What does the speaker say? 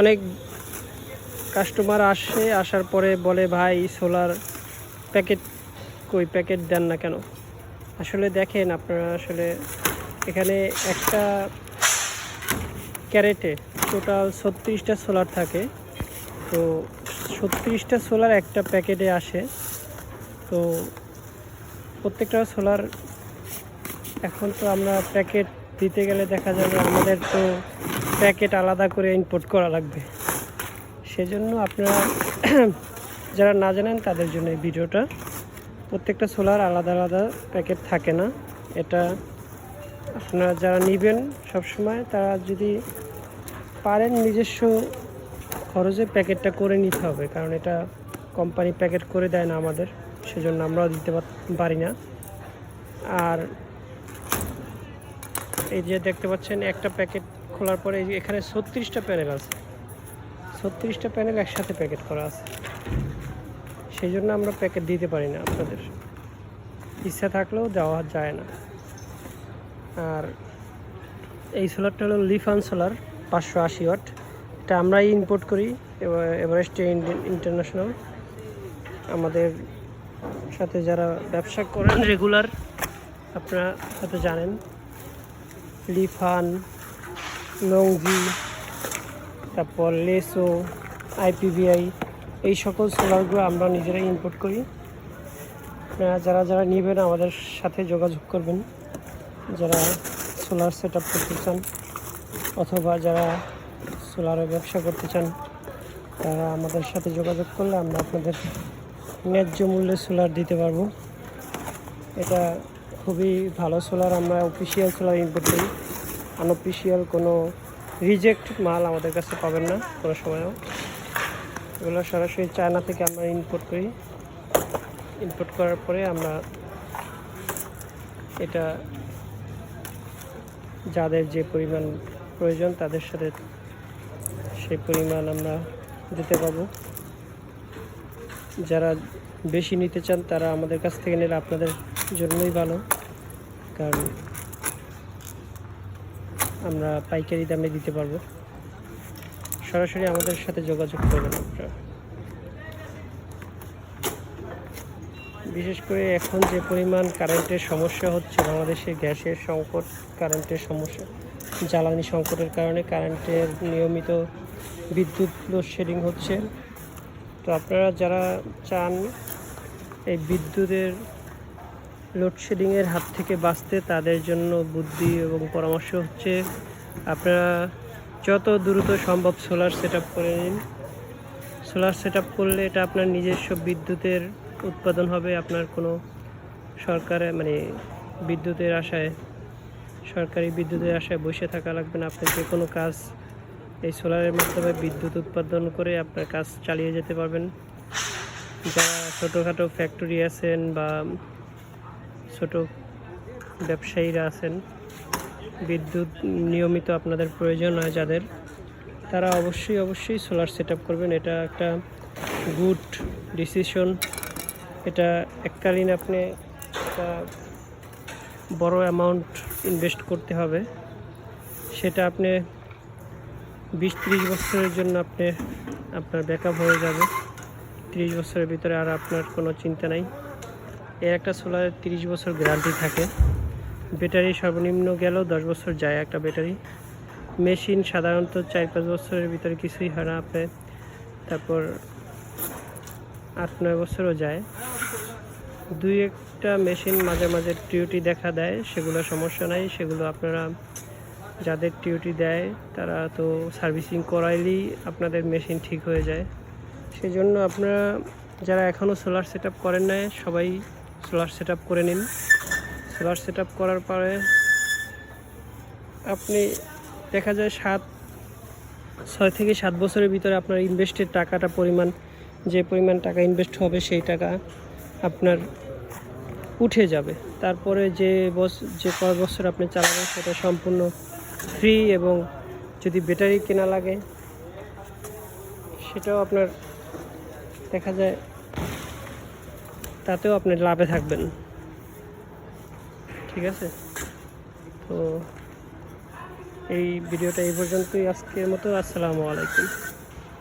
অনেক কাস্টমার আসার পরে বলে ভাই সোলার প্যাকেট কই, প্যাকেট দেন না কেন? আসলে দেখেন আপনারা, আসলে এখানে একটা ক্যারেটে টোটাল 36টা সোলার থাকে। তো 36টা সোলার একটা প্যাকেটে আসে। তো প্রত্যেকটা সোলার এখন তো আমরা প্যাকেট দিতে গেলে দেখা যাবে আমাদের তো প্যাকেট আলাদা করে ইম্পোর্ট করা লাগবে। সেজন্য আপনারা যারা না জানেন তাদের জন্য এই ভিডিওটা। প্রত্যেকটা সোলার আলাদা আলাদা প্যাকেট থাকে না। এটা আপনারা যারা নেবেন সবসময় তারা যদি পারেন নিজস্ব খরচে প্যাকেটটা করে নিতে হবে, কারণ এটা কোম্পানি প্যাকেট করে দেয় না আমাদের, সেজন্য আমরাও দিতে পারি না। আর এই যে দেখতে পাচ্ছেন একটা প্যাকেট খোলার পরে এখানে 36টা প্যানেল আছে, 36টা প্যানেল একসাথে প্যাকেট করা আছে। সেই জন্য আমরা প্যাকেট দিতে পারি না, আপনাদের ইচ্ছা থাকলেও দেওয়া যায় না। আর এই সোলারটা হলো লিফান সোলার 580 ওয়াট। এটা আমরাই ইম্পোর্ট করি এভারেস্ট ইন্টারন্যাশনাল। আমাদের সাথে যারা ব্যবসা করেন রেগুলার, আপনারা হয়তো জানেন লিফান, লংজি, তারপর লেসো, আইপিভিআই, এই সকল সোলারগুলো আমরা নিজেরাই ইম্পোর্ট করি। আপনারা যারা যারা নেবেন আমাদের সাথে যোগাযোগ করবেন, যারা সোলার সেট আপ করতে চান অথবা যারা সোলারের ব্যবসা করতে চান, তারা আমাদের সাথে যোগাযোগ করলে আমরা আপনাদের ন্যায্য মূল্যে সোলার দিতে পারবো। এটা খুবই ভালো সোলার। আমরা অফিসিয়াল সোলার ইম্পোর্ট করি, আনঅফিসিয়াল কোনো রিজেক্ট মাল আমাদের কাছে পাবেন না কোনো সময়ও। এগুলো সরাসরি চায়না থেকে আমরা ইম্পোর্ট করি। ইম্পোর্ট করার পরে আমরা এটা যাদের যে পরিমাণ প্রয়োজন তাদের সাথে সেই পরিমাণ আমরা দিতে পারবো। যারা বেশি নিতে চান তারা আমাদের কাছ থেকে নিলে আপনাদের জন্যই ভালো, কারণ আমরা পাইকারি দামে দিতে পারবো। সরাসরি আমাদের সাথে যোগাযোগ করবেন আপনারা। বিশেষ করে এখন যে পরিমাণ কারেন্টের সমস্যা হচ্ছে বাংলাদেশে, গ্যাসের সংকট, কারেন্টের সমস্যা, জ্বালানি সংকটের কারণে কারেন্টের নিয়মিত বিদ্যুৎ লোডশেডিং হচ্ছে। তো আপনারা যারা চান এই বিদ্যুতের লোডশেডিংয়ের হাত থেকে বাঁচতে, তাদের জন্য বুদ্ধি এবং পরামর্শ হচ্ছে আপনারা যত দ্রুত সম্ভব সোলার সেট আপ করে নিন। সোলার সেট আপ করলে এটা আপনার নিজস্ব বিদ্যুতের উৎপাদন হবে। আপনার কোনো সরকারের বিদ্যুতের আশায়, সরকারি বিদ্যুতের আশায় বসে থাকা লাগবে না। আপনি যে কোনো কাজ এই সোলারের মাধ্যমে বিদ্যুৎ উৎপাদন করে আপনার কাজ চালিয়ে যেতে পারবেন। যারা ছোটোখাটো ফ্যাক্টরি আছেন বা ছোট ব্যবসায়ীরা আছেন, বিদ্যুৎ নিয়মিত আপনাদের প্রয়োজন হয় যাদের, তারা অবশ্যই সোলার সেট আপ করবেন। এটা একটা গুড ডিসিশন। এটা এককালীন আপনি একটা বড় অ্যামাউন্ট ইনভেস্ট করতে হবে, সেটা আপনি 20-30 বছরের জন্য আপনার ব্যাকআপ হয়ে যাবে। 30 বছরের ভিতরে আর আপনার কোনো চিন্তা নাই। এর একটা সোলারের 30 বছর গ্যারান্টি থাকে। ব্যাটারি সর্বনিম্ন গেলেও 10 বছর যায় একটা ব্যাটারি। মেশিন সাধারণত 4-5 বছরের ভিতরে কিছুই হয় না আপনি, তারপর 8-9 বছরও যায়। 2-1টা মেশিন মাঝে মাঝে টিউটি দেখা দেয়, সেগুলো সমস্যা নাই। সেগুলো আপনারা যাদের টিউটি দেয় তারা তো সার্ভিসিং করাইলেই আপনাদের মেশিন ঠিক হয়ে যায়। সেজন্য আপনারা যারা এখনও সোলার সেট আপ করেন না, সবাই সোলার সেট আপ করে নিন। সোলার সেট আপ করার পরে আপনি দেখা যায় 6 থেকে 7 বছরের ভিতরে আপনার ইনভেস্টের টাকাটা যে পরিমাণ টাকা ইনভেস্ট হবে সেই টাকা আপনার উঠে যাবে। তারপরে যে কয় বছর আপনি চালাবেন সেটা সম্পূর্ণ ফ্রি, এবং যদি ব্যাটারি কেনা লাগে সেটাও আপনার দেখা যায়, তাতেও আপনি লাভে থাকবেন। ঠিক আছে? তো এই ভিডিওটা এই পর্যন্তই আজকের মতো। আসসালামু আলাইকুম।